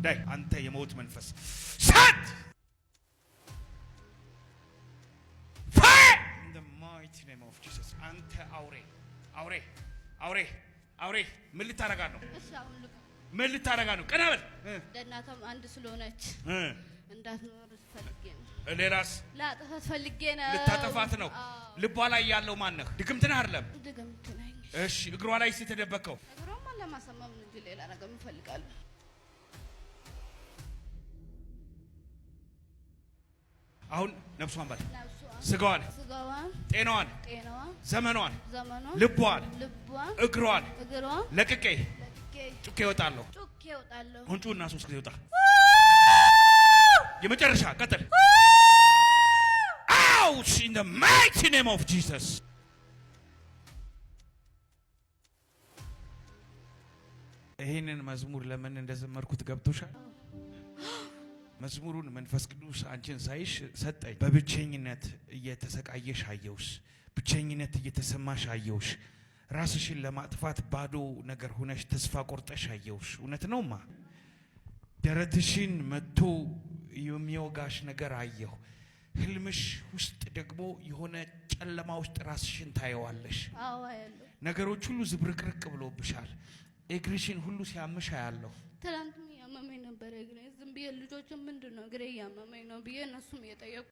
ዳይ አንተ የሞት መንፈስ ሳት ፋየር ኢን ዘ ማይቲ ኔም ኦፍ ጂሰስ አንተ አውሬ ምን ልታረጋ ነው? እሺ አሁን ምን ልታረጋ ነው? ቀና በል ለእናቷም አንድ ስለሆነች እንዳትኖር ፈልጌ ነው። ሌላስ ላጠፋት ፈልጌ ነው። ልታጠፋት ነው። ልቧ ላይ ያለው ማን ነህ? ድግምት ነህ አይደለም? ድግምት ነኝ። እሺ እግሯ ላይ የተደበቀው እግሯማ ለማሰማም ነው እንጂ ሌላ ነገር ምን ፈልጋለሁ? አሁን ነፍሷን ባል ስጋዋን ጤናዋን ዘመኗን ልቧን እግሯን ለቅቄ ጩኬ እወጣለሁ። ሁንጩና 3 ጊዜ ወጣ። የመጨረሻ ቀጥል። out in the mighty name of Jesus ይሄንን መዝሙር ለምን እንደዘመርኩት ገብቶሻል? መዝሙሩን መንፈስ ቅዱስ አንቺን ሳይሽ ሰጠኝ። በብቸኝነት እየተሰቃየሽ አየውሽ፣ ብቸኝነት እየተሰማሽ አየውሽ፣ ራስሽን ለማጥፋት ባዶ ነገር ሆነሽ ተስፋ ቆርጠሽ አየውሽ። እውነት ነውማ። ደረትሽን መጥቶ የሚወጋሽ ነገር አየሁ። ህልምሽ ውስጥ ደግሞ የሆነ ጨለማ ውስጥ ራስሽን ታየዋለሽ። አዎ አያለሁ። ነገሮች ሁሉ ዝብርቅርቅ ብሎብሻል። እግርሽን ሁሉ ሲያምሽ አያለሁ። ትላንት ያመመኝ ነበር እግሬ። ዝም ብዬ ልጆችን ምንድነው እግሬ ያመመኝ ነው ብዬ እነሱም እየጠየቁ